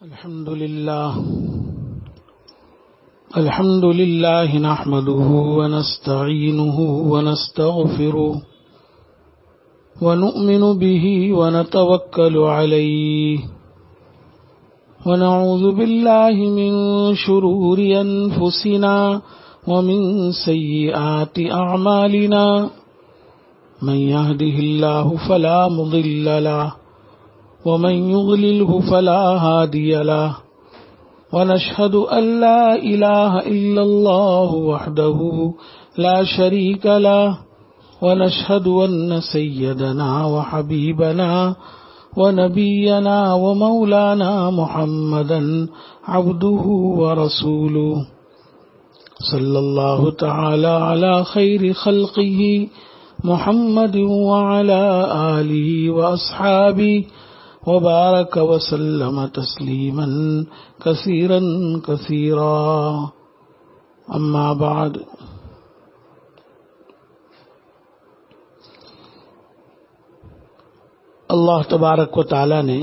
الحمد لله نحمده ونستعينه ونستغفره ونؤمن به ونتوكل عليه ونعوذ بالله من شرور أنفسنا ومن سيئات أعمالنا من يهده الله فلا مضل له ومن يضلله فلا هادي له ونشهد أن لا إله إلا الله وحده لا شريك له ونشهد أن سيدنا وحبيبنا ونبينا ومولانا محمدا عبده ورسوله صلى الله تعالى على خير خلقه محمد وعلى آله وأصحابه وبارك وسلم تسليما كثيرا كثيرا أما بعد اللہ تبارک و تعالی نے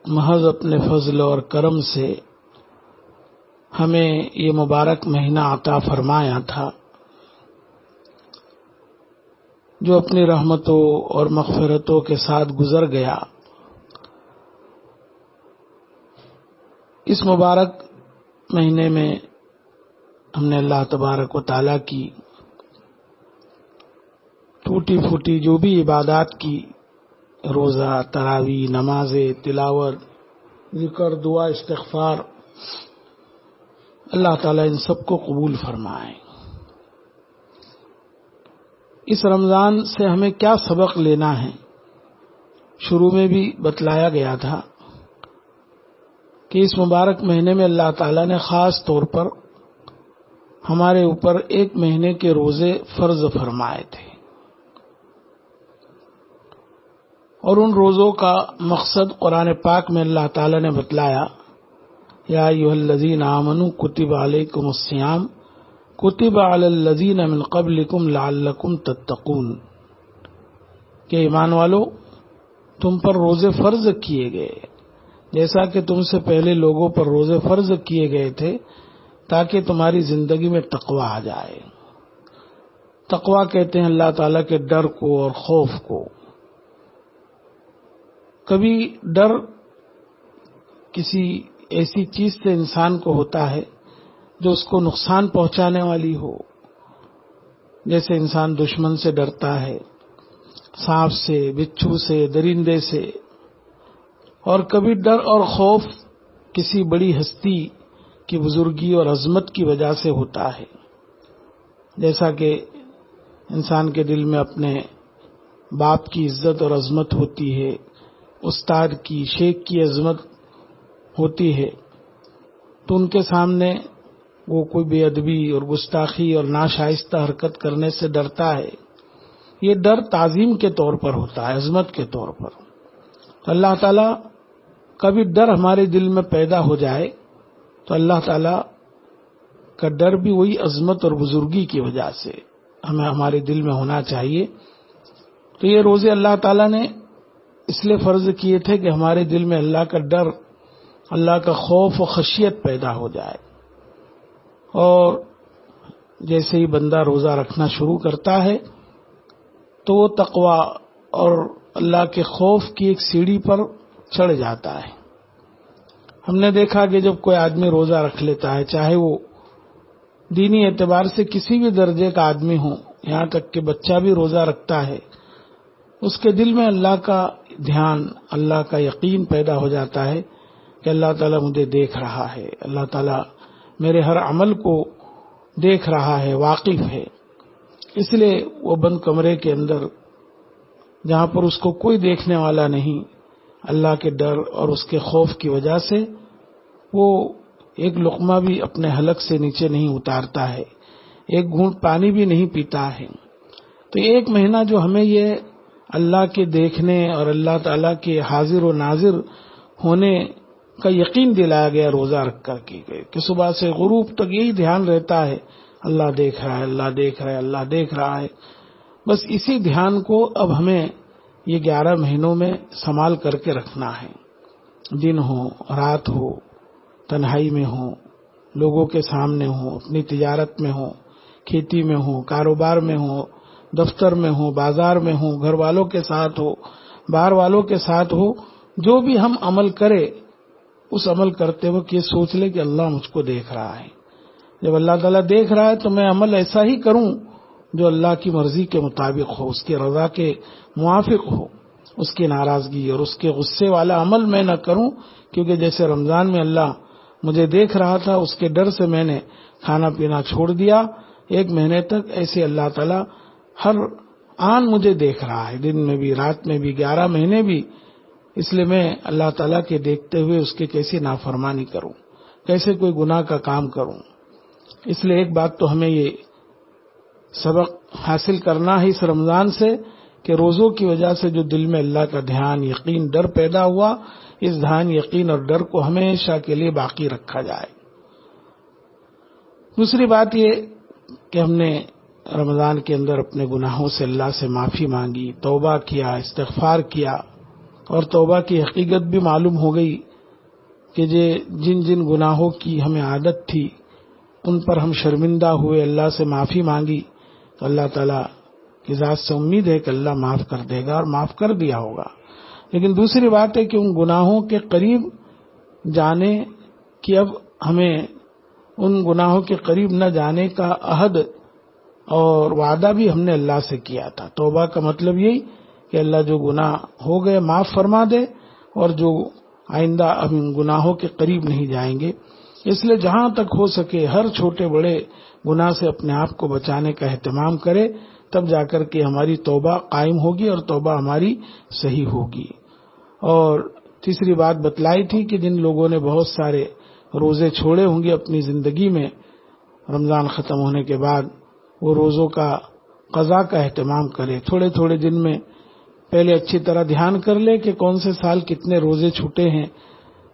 محض اپنے فضل اور کرم سے ہمیں یہ مبارک مہینہ عطا فرمایا تھا جو اپنی رحمتوں اور مغفرتوں کے ساتھ گزر گیا۔ اس مبارک مہینے میں ہم نے اللہ تبارک و تعالی کی ٹوٹی پھوٹی جو بھی عبادات کی، روزہ، تراویح، نماز، تلاوت، ذکر، دعا، استغفار، اللہ تعالی ان سب کو قبول فرمائے۔ اس رمضان سے ہمیں کیا سبق لینا ہے، شروع میں بھی بتلایا گیا تھا کہ اس مبارک مہینے میں اللہ تعالیٰ نے خاص طور پر ہمارے اوپر ایک مہینے کے روزے فرض فرمائے تھے، اور ان روزوں کا مقصد قرآن پاک میں اللہ تعالیٰ نے بتلایا، یا ایھا الذین آمنوا کتب علیکم الصیام کتب علی الذین من قبلکم لعلکم تتقون، کہ ایمان والو تم پر روزے فرض کیے گئے جیسا کہ تم سے پہلے لوگوں پر روزے فرض کیے گئے تھے تاکہ تمہاری زندگی میں تقوی آ جائے۔ تقوی کہتے ہیں اللہ تعالیٰ کے ڈر کو اور خوف کو۔ کبھی ڈر کسی ایسی چیز سے انسان کو ہوتا ہے جو اس کو نقصان پہنچانے والی ہو، جیسے انسان دشمن سے ڈرتا ہے، سانپ سے، بچھو سے، درندے سے، اور کبھی ڈر اور خوف کسی بڑی ہستی کی بزرگی اور عظمت کی وجہ سے ہوتا ہے، جیسا کہ انسان کے دل میں اپنے باپ کی عزت اور عظمت ہوتی ہے، استاد کی، شیخ کی عظمت ہوتی ہے، تو ان کے سامنے وہ کوئی بے ادبی اور گستاخی اور ناشائستہ حرکت کرنے سے ڈرتا ہے۔ یہ ڈر تعظیم کے طور پر ہوتا ہے، عظمت کے طور پر۔ اللہ تعالیٰ کبھی ڈر ہمارے دل میں پیدا ہو جائے تو اللہ تعالیٰ کا ڈر بھی وہی عظمت اور بزرگی کی وجہ سے ہمیں ہمارے دل میں ہونا چاہیے۔ تو یہ روزے اللہ تعالیٰ نے اس لیے فرض کیے تھے کہ ہمارے دل میں اللہ کا ڈر، اللہ کا خوف و خشیت پیدا ہو جائے، اور جیسے ہی بندہ روزہ رکھنا شروع کرتا ہے تو وہ تقوی اور اللہ کے خوف کی ایک سیڑھی پر چڑھ جاتا ہے۔ ہم نے دیکھا کہ جب کوئی آدمی روزہ رکھ لیتا ہے، چاہے وہ دینی اعتبار سے کسی بھی درجے کا آدمی ہو، یہاں تک کہ بچہ بھی روزہ رکھتا ہے، اس کے دل میں اللہ کا دھیان، اللہ کا یقین پیدا ہو جاتا ہے کہ اللہ تعالیٰ مجھے دیکھ رہا ہے، اللہ تعالیٰ میرے ہر عمل کو دیکھ رہا ہے، واقف ہے۔ اس لیے وہ بند کمرے کے اندر، جہاں پر اس کو کوئی دیکھنے والا نہیں، اللہ کے ڈر اور اس کے خوف کی وجہ سے وہ ایک لقمہ بھی اپنے حلق سے نیچے نہیں اتارتا ہے، ایک گھونٹ پانی بھی نہیں پیتا ہے۔ تو ایک مہینہ جو ہمیں یہ اللہ کے دیکھنے اور اللہ تعالیٰ کے حاضر و ناظر ہونے کا یقین دلایا گیا روزہ رکھ کر کے کہ صبح سے غروب تک یہی دھیان رہتا ہے، اللہ دیکھ رہا ہے، اللہ دیکھ رہا ہے، اللہ دیکھ رہا ہے۔ بس اسی دھیان کو اب ہمیں یہ 11 مہینوں میں سنبھال کر کے رکھنا ہے۔ دن ہو رات ہو، تنہائی میں ہو، لوگوں کے سامنے ہو، اپنی تجارت میں ہو، کھیتی میں ہو، کاروبار میں ہو، دفتر میں ہو، بازار میں ہو، گھر والوں کے ساتھ ہو، باہر والوں کے ساتھ ہو، جو بھی ہم عمل کرے اس عمل کرتے وقت یہ سوچ لے کہ اللہ مجھ کو دیکھ رہا ہے. جب اللہ تعالیٰ دیکھ رہا ہے تو میں عمل ایسا ہی کروں جو اللہ کی مرضی کے مطابق ہو، اس کی رضا کے موافق ہو. اس کی ناراضگی اور اس کے غصے والا عمل میں نہ کروں، کیونکہ جیسے رمضان میں اللہ مجھے دیکھ رہا تھا، اس کے ڈر سے میں نے کھانا پینا چھوڑ دیا 1 مہینے تک، ایسے اللہ تعالیٰ ہر آن مجھے دیکھ رہا ہے، دن میں بھی، رات میں بھی، 11 مہینے بھی. اس لیے میں اللہ تعالیٰ کے دیکھتے ہوئے اس کے کیسی نافرمانی کروں، کیسے کوئی گناہ کا کام کروں. اس لیے ایک بات تو ہمیں یہ سبق حاصل کرنا ہے اس رمضان سے کہ روزوں کی وجہ سے جو دل میں اللہ کا دھیان، یقین، ڈر پیدا ہوا، اس دھیان، یقین اور ڈر کو ہمیشہ کے لیے باقی رکھا جائے. دوسری بات یہ کہ ہم نے رمضان کے اندر اپنے گناہوں سے اللہ سے معافی مانگی، توبہ کیا، استغفار کیا، اور توبہ کی حقیقت بھی معلوم ہو گئی کہ جن جن گناہوں کی ہمیں عادت تھی ان پر ہم شرمندہ ہوئے، اللہ سے معافی مانگی تو اللہ تعالیٰ کی ذات سے امید ہے کہ اللہ معاف کر دے گا اور معاف کر دیا ہوگا. لیکن دوسری بات ہے کہ ان گناہوں کے قریب جانے کہ اب ہمیں ان گناہوں کے قریب نہ جانے کا عہد اور وعدہ بھی ہم نے اللہ سے کیا تھا. توبہ کا مطلب یہی کہ اللہ جو گناہ ہو گئے معاف فرما دے اور جو آئندہ ہم ان گناہوں کے قریب نہیں جائیں گے. اس لیے جہاں تک ہو سکے ہر چھوٹے بڑے گناہ سے اپنے آپ کو بچانے کا اہتمام کرے، تب جا کر کے ہماری توبہ قائم ہوگی اور توبہ ہماری صحیح ہوگی. اور تیسری بات بتلائی تھی کہ جن لوگوں نے بہت سارے روزے چھوڑے ہوں گے اپنی زندگی میں، رمضان ختم ہونے کے بعد وہ روزوں کا قضا کا اہتمام کرے. تھوڑے تھوڑے دن میں پہلے اچھی طرح دھیان کر لے کہ کون سے سال کتنے روزے چھوٹے ہیں،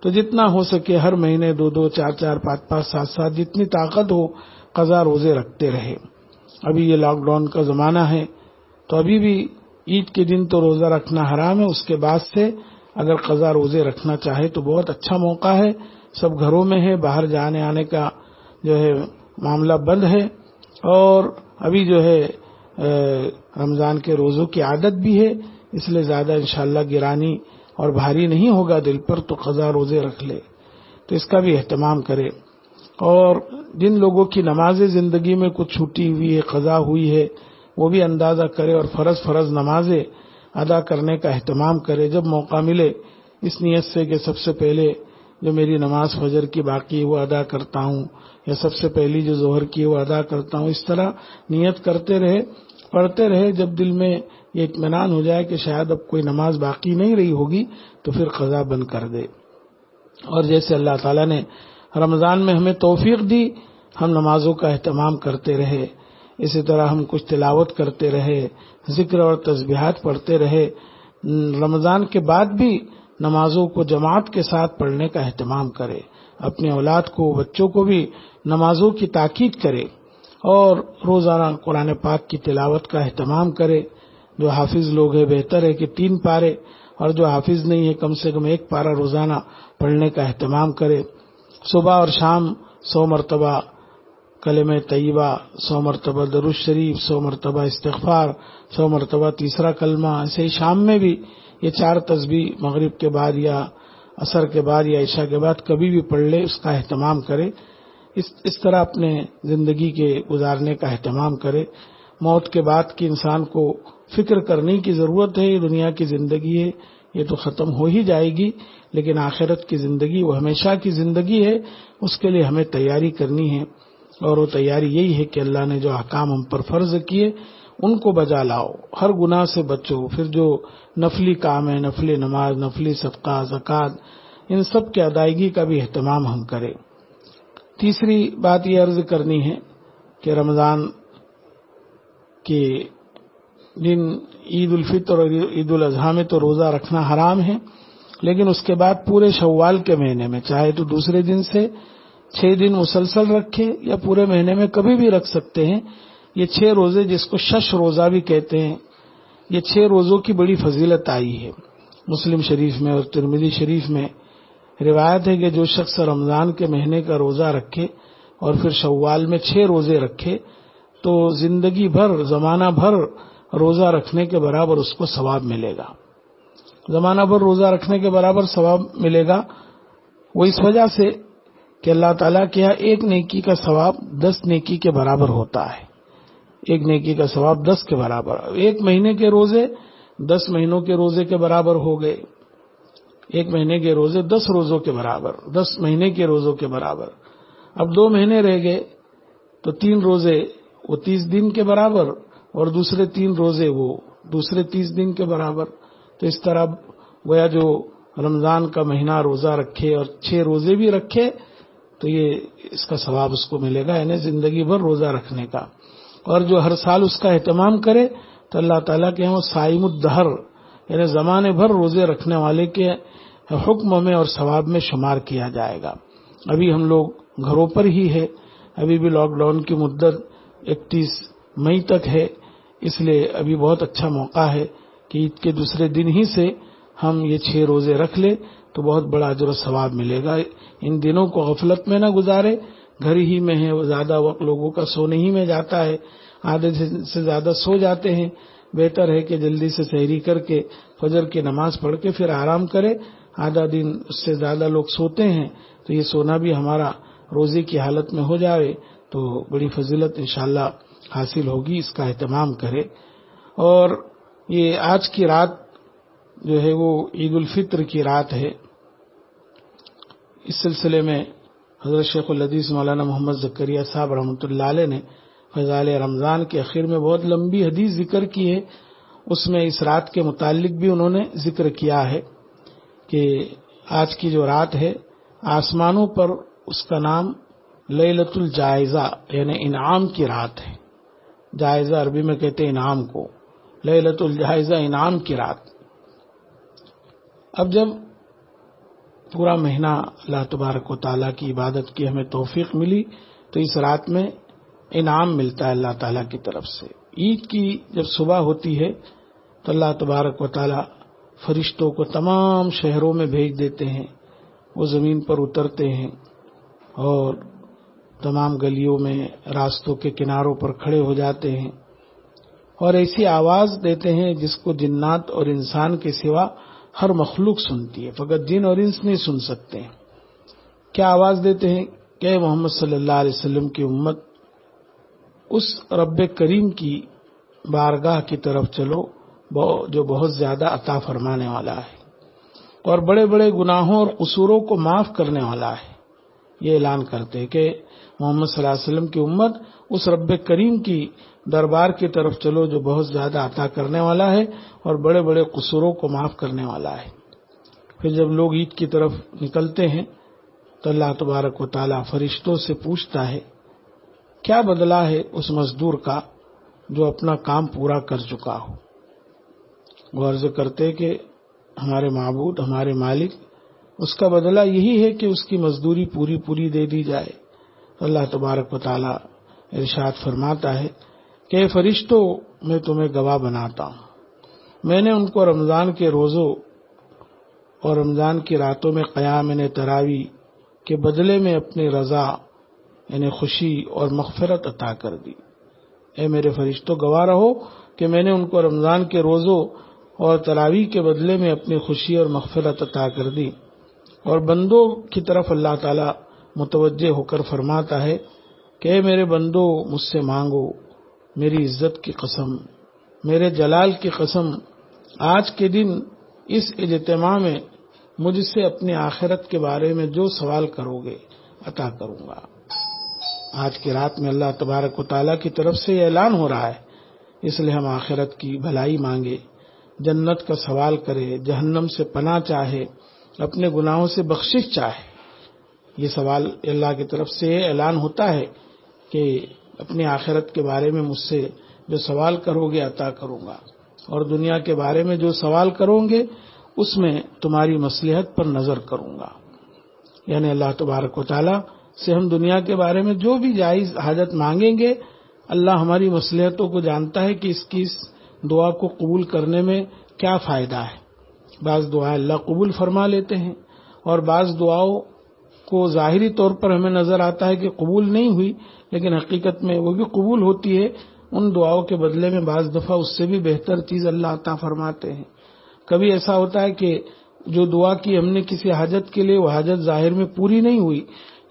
تو جتنا ہو سکے ہر مہینے 2-2, 4-4, 5-5, 7-7 جتنی طاقت ہو قضا روزے رکھتے رہے. ابھی یہ لاک ڈاؤن کا زمانہ ہے تو ابھی بھی عید کے دن تو روزہ رکھنا حرام ہے، اس کے بعد سے اگر قضا روزے رکھنا چاہے تو بہت اچھا موقع ہے. سب گھروں میں ہے، باہر جانے آنے کا جو ہے معاملہ بند ہے، اور ابھی جو ہے رمضان کے روزوں کی عادت بھی ہے، اس لیے زیادہ انشاءاللہ گرانی اور بھاری نہیں ہوگا دل پر، تو قضا روزے رکھ لے تو اس کا بھی اہتمام کرے. اور جن لوگوں کی نمازیں زندگی میں کچھ چھوٹی ہوئی ہے، قضا ہوئی ہے، وہ بھی اندازہ کرے اور فرض نمازیں ادا کرنے کا اہتمام کرے. جب موقع ملے اس نیت سے کہ سب سے پہلے جو میری نماز فجر کی باقی وہ ادا کرتا ہوں، یا سب سے پہلی جو ظہر کی وہ ادا کرتا ہوں، اس طرح نیت کرتے رہے، پڑھتے رہے. جب دل میں یہ اطمینان ہو جائے کہ شاید اب کوئی نماز باقی نہیں رہی ہوگی تو پھر قضا بند کر دے. اور جیسے اللہ تعالیٰ نے رمضان میں ہمیں توفیق دی ہم نمازوں کا اہتمام کرتے رہے، اسی طرح ہم کچھ تلاوت کرتے رہے، ذکر اور تسبیحات پڑھتے رہے. رمضان کے بعد بھی نمازوں کو جماعت کے ساتھ پڑھنے کا اہتمام کرے، اپنے اولاد کو، بچوں کو بھی نمازوں کی تاکید کرے، اور روزانہ قرآن پاک کی تلاوت کا اہتمام کرے. جو حافظ لوگ ہیں بہتر ہے کہ 3 پارے، اور جو حافظ نہیں ہے کم سے کم 1 پارہ روزانہ پڑھنے کا اہتمام کرے. صبح اور شام 100 مرتبہ کلمہ طیبہ، 100 مرتبہ درود شریف، 100 مرتبہ استغفار، 100 مرتبہ تیسرا کلمہ. ایسے ہی شام میں بھی یہ 4 تسبیح مغرب کے بعد یا عصر کے بعد یا عشاء کے بعد کبھی بھی پڑھ لے، اس کا اہتمام کرے. اس طرح اپنے زندگی کے گزارنے کا اہتمام کرے. موت کے بعد کی انسان کو فکر کرنے کی ضرورت ہے. یہ دنیا کی زندگی ہے، یہ تو ختم ہو ہی جائے گی، لیکن آخرت کی زندگی وہ ہمیشہ کی زندگی ہے، اس کے لیے ہمیں تیاری کرنی ہے. اور وہ تیاری یہی ہے کہ اللہ نے جو احکام ہم پر فرض کیے ان کو بجا لاؤ، ہر گناہ سے بچو. پھر جو نفلی کام ہے، نفلی نماز، نفلی صدقہ، زکوٰۃ، ان سب کی ادائیگی کا بھی اہتمام ہم کریں. تیسری بات یہ عرض کرنی ہے کہ رمضان کے دن عید الفطر اور عید الاضحیٰ میں تو روزہ رکھنا حرام ہے، لیکن اس کے بعد پورے شوال کے مہینے میں چاہے تو دوسرے دن سے 6 دن مسلسل رکھے یا پورے مہینے میں کبھی بھی رکھ سکتے ہیں. یہ 6 روزے جس کو شش روزہ بھی کہتے ہیں، یہ 6 روزوں کی بڑی فضیلت آئی ہے مسلم شریف میں اور ترمذی شریف میں. روایت ہے کہ جو شخص رمضان کے مہینے کا روزہ رکھے اور پھر شوال میں 6 روزے رکھے تو زندگی بھر زمانہ بھر روزہ رکھنے کے برابر اس کو ثواب ملے گا. زمانہ بھر روزہ رکھنے کے برابر ثواب ملے گا. وہ اس وجہ سے کہ اللہ تعالیٰ کے یہاں ایک نیکی کا ثواب 10 نیکی کے برابر ہوتا ہے. ایک نیکی کا ثواب 10 کے برابر. ایک مہینے کے روزے 10 مہینوں کے روزے کے برابر ہو گئے. ایک مہینے کے روزے 10 روزوں کے برابر، 10 مہینے کے روزوں کے برابر. اب 2 مہینے رہ گئے تو 3 روزے وہ 30 دن کے برابر اور دوسرے 3 روزے وہ دوسرے 30 دن کے برابر. تو اس طرح گویا جو رمضان کا مہینہ روزہ رکھے اور 6 روزے بھی رکھے تو یہ اس کا ثواب اس کو ملے گا، یعنی زندگی بھر روزہ رکھنے کا. اور جو ہر سال اس کا اہتمام کرے تو اللہ تعالیٰ کے ہاں صائم الدہر یعنی زمانے بھر روزے رکھنے والے کے حکم میں اور ثواب میں شمار کیا جائے گا. ابھی ہم لوگ گھروں پر ہی ہے، ابھی بھی لاک ڈاؤن کی مدت 31 مئی تک ہے، اس لیے ابھی بہت اچھا موقع ہے کہ عید کے دوسرے دن ہی سے ہم یہ 6 روزے رکھ لیں تو بہت بڑا اجر و ثواب ملے گا. ان دنوں کو غفلت میں نہ گزارے، گھر ہی میں ہے، زیادہ وقت لوگوں کا سونے ہی میں جاتا ہے، آدھے سے زیادہ سو جاتے ہیں. بہتر ہے کہ جلدی سے سحری کر کے فجر کی نماز پڑھ کے پھر آرام کرے. آدھا دن اس سے زیادہ لوگ سوتے ہیں تو یہ سونا بھی ہمارا روزے کی حالت میں ہو جائے تو بڑی فضیلت انشاءاللہ حاصل ہوگی. اس کا اہتمام کرے. اور یہ آج کی رات جو ہے وہ عید الفطر کی رات ہے. اس سلسلے میں حضرت شیخ الحدیث مولانا محمد زکریا صاحب رحمۃ اللہ علیہ نے فضائل رمضان کے اخیر میں بہت لمبی حدیث ذکر کی ہے. اس میں اس رات کے متعلق بھی انہوں نے ذکر کیا ہے کہ آج کی جو رات ہے آسمانوں پر اس کا نام لیلۃ الجائزہ یعنی انعام کی رات ہے. جائزہ عربی میں کہتے ہیں انعام کو، لیلۃ الجائزہ انعام کی رات. اب جب پورا مہینہ اللہ تبارک و تعالیٰ کی عبادت کی ہمیں توفیق ملی تو اس رات میں انعام ملتا ہے اللہ تعالیٰ کی طرف سے. عید کی جب صبح ہوتی ہے تو اللہ تبارک و تعالیٰ فرشتوں کو تمام شہروں میں بھیج دیتے ہیں. وہ زمین پر اترتے ہیں اور تمام گلیوں میں راستوں کے کناروں پر کھڑے ہو جاتے ہیں اور ایسی آواز دیتے ہیں جس کو جنات اور انسان کے سوا ہر مخلوق سنتی ہے، فقط جن اور انس نہیں سن سکتے ہیں. کیا آواز دیتے ہیں کہ محمد صلی اللہ علیہ وسلم کی امت اس رب کریم کی بارگاہ کی طرف چلو جو بہت زیادہ عطا فرمانے والا ہے اور بڑے بڑے گناہوں اور قصوروں کو معاف کرنے والا ہے. یہ اعلان کرتے ہیں کہ محمد صلی اللہ علیہ وسلم کی امت اس رب کریم کی دربار کی طرف چلو جو بہت زیادہ عطا کرنے والا ہے اور بڑے بڑے قصوروں کو معاف کرنے والا ہے. پھر جب لوگ عید کی طرف نکلتے ہیں تو اللہ تبارک و تعالیٰ فرشتوں سے پوچھتا ہے کیا بدلہ ہے اس مزدور کا جو اپنا کام پورا کر چکا ہو. وہ عرض کرتے کہ ہمارے معبود ہمارے مالک اس کا بدلہ یہی ہے کہ اس کی مزدوری پوری دے دی جائے. اللہ تبارک و تعالیٰ ارشاد فرماتا ہے کہ فرشتوں میں تمہیں گواہ بناتا ہوں، میں نے ان کو رمضان کے روزوں اور رمضان کی راتوں میں قیام تراویح کے بدلے میں اپنی رضا یعنی خوشی اور مغفرت عطا کر دی. اے میرے فرشتوں گواہ رہو کہ میں نے ان کو رمضان کے روزوں اور تراویح کے بدلے میں اپنی خوشی اور مغفرت عطا کر دی. اور بندوں کی طرف اللہ تعالیٰ متوجہ ہو کر فرماتا ہے کہ اے میرے بندو مجھ سے مانگو، میری عزت کی قسم، میرے جلال کی قسم، آج کے دن اس اجتماع میں مجھ سے اپنی آخرت کے بارے میں جو سوال کرو گے عطا کروں گا. آج کی رات میں اللہ تبارک و تعالیٰ کی طرف سے یہ اعلان ہو رہا ہے، اس لیے ہم آخرت کی بھلائی مانگے، جنت کا سوال کرے، جہنم سے پناہ چاہے، اپنے گناہوں سے بخشش چاہے. یہ سوال اللہ کی طرف سے اعلان ہوتا ہے کہ اپنی آخرت کے بارے میں مجھ سے جو سوال کرو گے عطا کروں گا، اور دنیا کے بارے میں جو سوال کرو گے اس میں تمہاری مصلحت پر نظر کروں گا. یعنی اللہ تبارک و تعالیٰ سے ہم دنیا کے بارے میں جو بھی جائز حاجت مانگیں گے، اللہ ہماری مصلحتوں کو جانتا ہے کہ اس دعا کو قبول کرنے میں کیا فائدہ ہے. بعض دعائیں اللہ قبول فرما لیتے ہیں اور بعض دعاؤں کو ظاہری طور پر ہمیں نظر آتا ہے کہ قبول نہیں ہوئی، لیکن حقیقت میں وہ بھی قبول ہوتی ہے. ان دعاؤں کے بدلے میں بعض دفعہ اس سے بھی بہتر چیز اللہ عطا فرماتے ہیں. کبھی ایسا ہوتا ہے کہ جو دعا کی ہم نے کسی حاجت کے لیے، وہ حاجت ظاہر میں پوری نہیں ہوئی،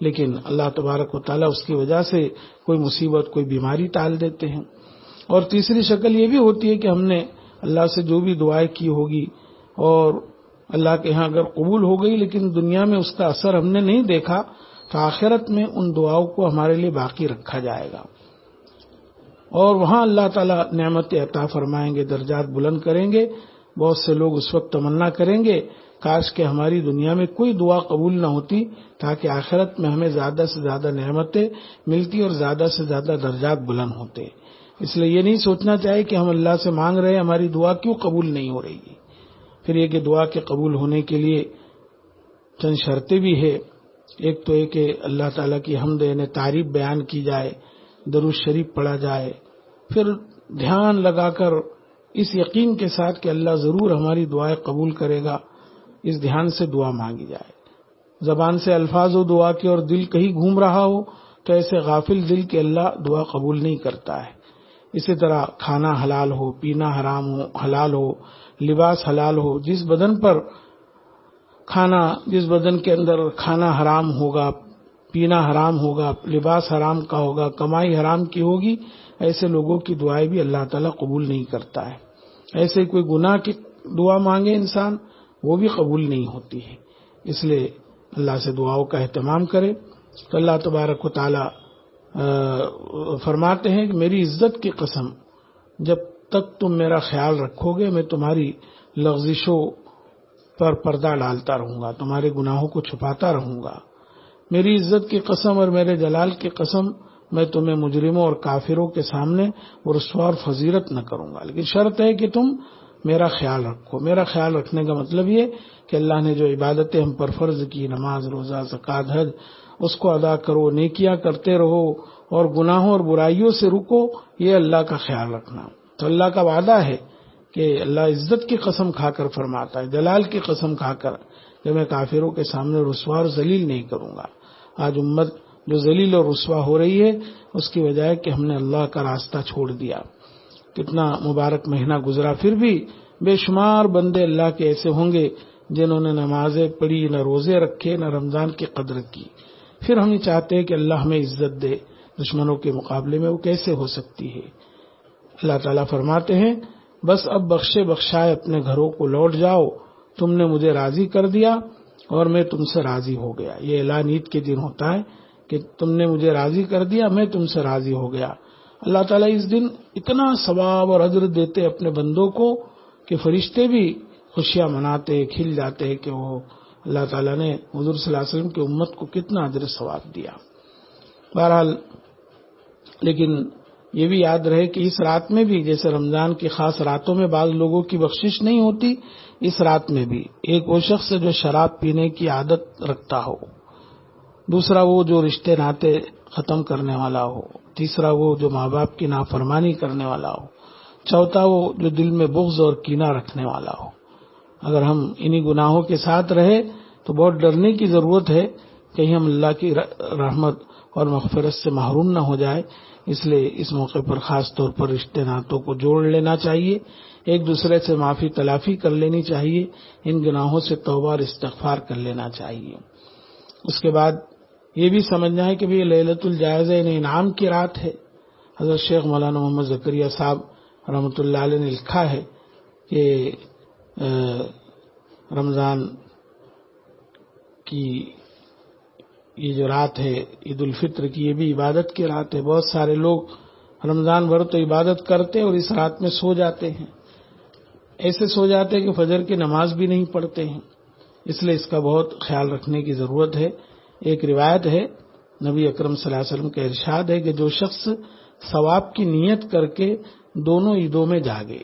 لیکن اللہ تبارک و تعالیٰ اس کی وجہ سے کوئی مصیبت، کوئی بیماری ٹال دیتے ہیں. اور تیسری شکل یہ بھی ہوتی ہے کہ ہم نے اللہ سے جو بھی دعائیں کی ہوگی اور اللہ کے ہاں اگر قبول ہو گئی، لیکن دنیا میں اس کا اثر ہم نے نہیں دیکھا، تو آخرت میں ان دعاؤں کو ہمارے لیے باقی رکھا جائے گا اور وہاں اللہ تعالیٰ نعمت عطا فرمائیں گے، درجات بلند کریں گے. بہت سے لوگ اس وقت تمنا کریں گے کاش کہ ہماری دنیا میں کوئی دعا قبول نہ ہوتی، تاکہ آخرت میں ہمیں زیادہ سے زیادہ نعمتیں ملتی اور زیادہ سے زیادہ درجات بلند ہوتے. اس لیے یہ نہیں سوچنا چاہیے کہ ہم اللہ سے مانگ رہے ہیں ہماری دعا کیوں قبول نہیں ہو رہی ہے. پھر یہ کہ دعا کے قبول ہونے کے لیے چند شرطیں بھی ہے. ایک تو یہ کہ اللہ تعالیٰ کی حمد یعنی تعریف بیان کی جائے، درود شریف پڑھا جائے، پھر دھیان لگا کر اس یقین کے ساتھ کہ اللہ ضرور ہماری دعائیں قبول کرے گا، اس دھیان سے دعا مانگی جائے. زبان سے الفاظ و دعا کے اور دل کہیں گھوم رہا ہو تو ایسے غافل دل کے اللہ دعا قبول نہیں کرتا ہے. اسی طرح کھانا حلال ہو، پینا حرام ہو حلال ہو، لباس حلال ہو. جس بدن کے اندر کھانا حرام ہوگا، پینا حرام ہوگا، لباس حرام کا ہوگا، کمائی حرام کی ہوگی، ایسے لوگوں کی دعائیں بھی اللہ تعالیٰ قبول نہیں کرتا ہے. ایسے کوئی گناہ کی دعا مانگے انسان، وہ بھی قبول نہیں ہوتی ہے. اس لیے اللہ سے دعاؤں کا اہتمام کرے. تو اللہ تبارک و تعالیٰ فرماتے ہیں کہ میری عزت کی قسم، جب تک تم میرا خیال رکھو گے میں تمہاری لغزشوں پر پردہ ڈالتا رہوں گا، تمہارے گناہوں کو چھپاتا رہوں گا. میری عزت کی قسم اور میرے جلال کی قسم، میں تمہیں مجرموں اور کافروں کے سامنے رسوا اور فضیلت نہ کروں گا، لیکن شرط ہے کہ تم میرا خیال رکھو. میرا خیال رکھنے کا مطلب یہ کہ اللہ نے جو عبادتیں ہم پر فرض کی، نماز، روزہ، زکوٰۃ، حج، اس کو ادا کرو، نیکیاں کرتے رہو اور گناہوں اور برائیوں سے رکو. یہ اللہ کا خیال رکھنا. تو اللہ کا وعدہ ہے کہ اللہ عزت کی قسم کھا کر فرماتا ہے، جلال کی قسم کھا کر، کہ میں کافروں کے سامنے رسوا اور ذلیل نہیں کروں گا. آج امت جو ذلیل اور رسوا ہو رہی ہے اس کی وجہ ہے کہ ہم نے اللہ کا راستہ چھوڑ دیا. کتنا مبارک مہینہ گزرا، پھر بھی بے شمار بندے اللہ کے ایسے ہوں گے جنہوں نے نمازیں پڑھی، نہ روزے رکھے، نہ رمضان کی قدر کی. پھر ہم یہ چاہتے ہیں کہ اللہ ہمیں عزت دے، دشمنوں کے مقابلے میں وہ کیسے ہو سکتی ہے. اللہ تعالیٰ فرماتے ہیں بس اب بخشے بخشائے اپنے گھروں کو لوٹ جاؤ، تم نے مجھے راضی کر دیا اور میں تم سے راضی ہو گیا. یہ اعلان عید کے دن ہوتا ہے کہ تم نے مجھے راضی کر دیا، میں تم سے راضی ہو گیا. اللہ تعالیٰ اس دن اتنا ثواب اور اجر دیتے اپنے بندوں کو کہ فرشتے بھی خوشیاں مناتے، کھل جاتے کہ وہ اللہ تعالیٰ نے حضور صلی اللہ علیہ وسلم کی امت کو کتنا اجر ثواب دیا. بہرحال لیکن یہ بھی یاد رہے کہ اس رات میں بھی، جیسے رمضان کی خاص راتوں میں بعض لوگوں کی بخشش نہیں ہوتی، اس رات میں بھی ایک وہ شخص جو شراب پینے کی عادت رکھتا ہو، دوسرا وہ جو رشتے ناتے ختم کرنے والا ہو، تیسرا وہ جو ماں باپ کی نافرمانی کرنے والا ہو، چوتھا وہ جو دل میں بغض اور کینہ رکھنے والا ہو. اگر ہم انہی گناہوں کے ساتھ رہے تو بہت ڈرنے کی ضرورت ہے کہیں ہم اللہ کی رحمت اور مغفرت سے محروم نہ ہو جائے. اس لیے اس موقع پر خاص طور پر رشتے ناتوں کو جوڑ لینا چاہیے، ایک دوسرے سے معافی تلافی کر لینی چاہیے، ان گناہوں سے توبہ اور استغفار کر لینا چاہیے. اس کے بعد یہ بھی سمجھنا ہے کہ یہ لیلۃ الجائزہ انعام کی رات ہے. حضرت شیخ مولانا محمد زکریا صاحب رحمۃ اللہ علیہ نے لکھا ہے کہ رمضان کی یہ جو رات ہے عید الفطر کی، یہ بھی عبادت کی رات ہے. بہت سارے لوگ رمضان بھر تو عبادت کرتے اور اس رات میں سو جاتے ہیں، ایسے سو جاتے ہیں کہ فجر کی نماز بھی نہیں پڑھتے ہیں. اس لیے اس کا بہت خیال رکھنے کی ضرورت ہے. ایک روایت ہے نبی اکرم صلی اللہ علیہ وسلم کا ارشاد ہے کہ جو شخص ثواب کی نیت کر کے دونوں عیدوں میں جاگے،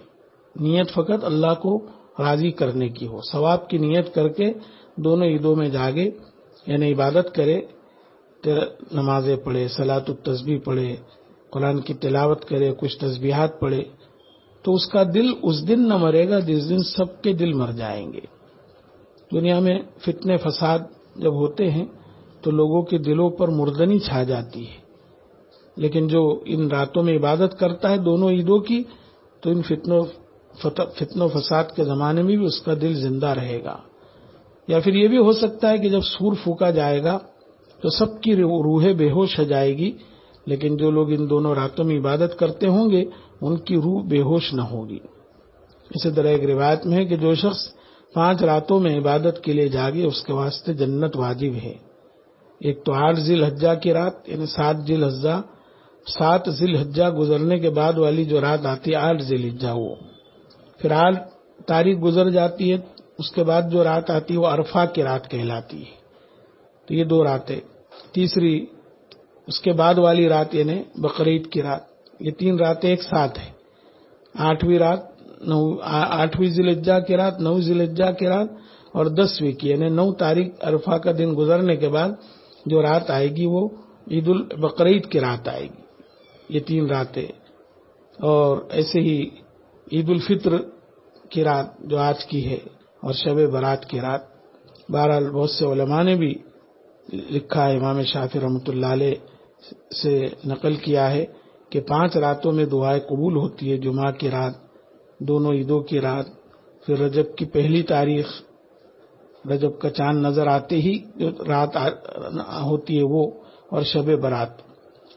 نیت فقط اللہ کو راضی کرنے کی ہو، ثواب کی نیت کر کے دونوں عیدوں میں جاگے، یعنی عبادت کرے، نمازیں پڑھے، صلاۃ التسبیح پڑھے، قرآن کی تلاوت کرے، کچھ تسبیحات پڑھے، تو اس کا دل اس دن نہ مرے گا جس دن سب کے دل مر جائیں گے. دنیا میں فتنے فساد جب ہوتے ہیں تو لوگوں کے دلوں پر مردنی چھا جاتی ہے، لیکن جو ان راتوں میں عبادت کرتا ہے دونوں عیدوں کی، تو ان فتنوں فساد کے زمانے میں بھی اس کا دل زندہ رہے گا۔ یا پھر یہ بھی ہو سکتا ہے کہ جب سور پھونکا جائے گا تو سب کی روحیں بے ہوش ہو جائے گی، لیکن جو لوگ ان دونوں راتوں میں عبادت کرتے ہوں گے ان کی روح بے ہوش نہ ہوگی۔ اسی طرح ایک روایت میں ہے کہ جو شخص 5 راتوں میں عبادت کے لیے جاگے اس کے واسطے جنت واجب ہے۔ ایک تو 8 ذی الحجہ کی رات، یعنی 7 ذی الحجہ گزرنے کے بعد والی جو رات آتی ہے 8 ذی الحجہ، وہ پھر 8 تاریخ گزر جاتی ہے، اس کے بعد جو رات آتی ہے وہ عرفہ کی رات کہلاتی ہے۔ تو یہ 2 راتیں، تیسری اس کے بعد والی رات یعنی بقرعید کی رات، یہ 3 راتیں ایک ساتھ ہیں۔ 8ویں ذی الحجہ کی رات، 9 ذی الحجہ کی رات اور 10ویں کی یعنی 9 تاریخ عرفہ کا دن گزرنے کے بعد جو رات آئے گی وہ عید البقرعید کی رات آئے گی۔ یہ 3 راتیں، اور ایسے ہی عید الفطر کی رات جو آج کی ہے اور شب برات کی رات۔ بہرحال بہت سے علماء نے بھی لکھا ہے، امام شافعی رحمۃ اللہ علیہ سے نقل کیا ہے کہ 5 راتوں میں دعائیں قبول ہوتی ہے، جمعہ کی رات، دونوں عیدوں کی رات، پھر رجب کی پہلی تاریخ، رجب کا چاند نظر آتے ہی جو رات ہوتی ہے وہ، اور شب برات۔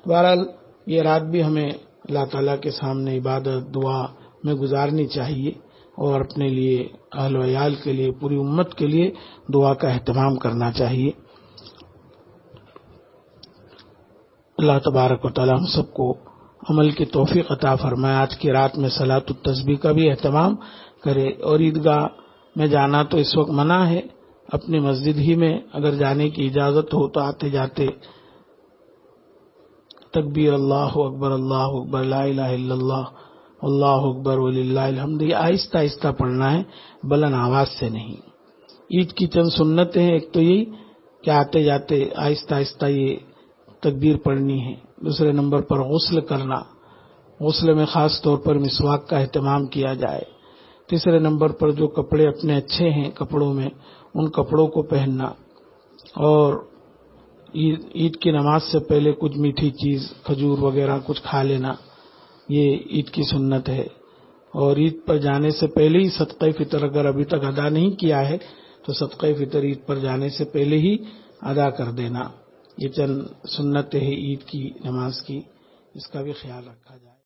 بہرحال یہ رات بھی ہمیں اللہ تعالیٰ کے سامنے عبادت دعا میں گزارنی چاہیے، اور اپنے لیے، اہل و عیال کے لیے، پوری امت کے لیے دعا کا اہتمام کرنا چاہیے۔ اللہ تبارک و تعالیٰ ہم سب کو عمل کی توفیق عطا فرمائے۔ آج کی رات میں صلاۃ التسبیح کا بھی اہتمام کرے، اور عیدگاہ میں جانا تو اس وقت منع ہے، اپنی مسجد ہی میں اگر جانے کی اجازت ہو تو آتے جاتے تکبیر اللہ اکبر لا الہ الا اللہ اللہ اکبر وللہ الحمد، یہ آہستہ آہستہ پڑھنا ہے، بلند آواز سے نہیں۔ عید کی چند سنتیں ہیں، ایک تو یہی کہ آتے جاتے آہستہ آہستہ یہ تکبیر پڑھنی ہے۔ دوسرے نمبر پر غسل کرنا، غسل میں خاص طور پر مسواک کا اہتمام کیا جائے۔ تیسرے نمبر پر جو کپڑے اپنے اچھے ہیں کپڑوں میں ان کپڑوں کو پہننا، اور عید کی نماز سے پہلے کچھ میٹھی چیز کھجور وغیرہ کچھ کھا لینا، یہ عید کی سنت ہے۔ اور عید پر جانے سے پہلے ہی صدقہ فطر اگر ابھی تک ادا نہیں کیا ہے تو صدقہ فطر عید پر جانے سے پہلے ہی ادا کر دینا۔ یہ چند سنتیں ہیں عید کی نماز کی، اس کا بھی خیال رکھا جائے۔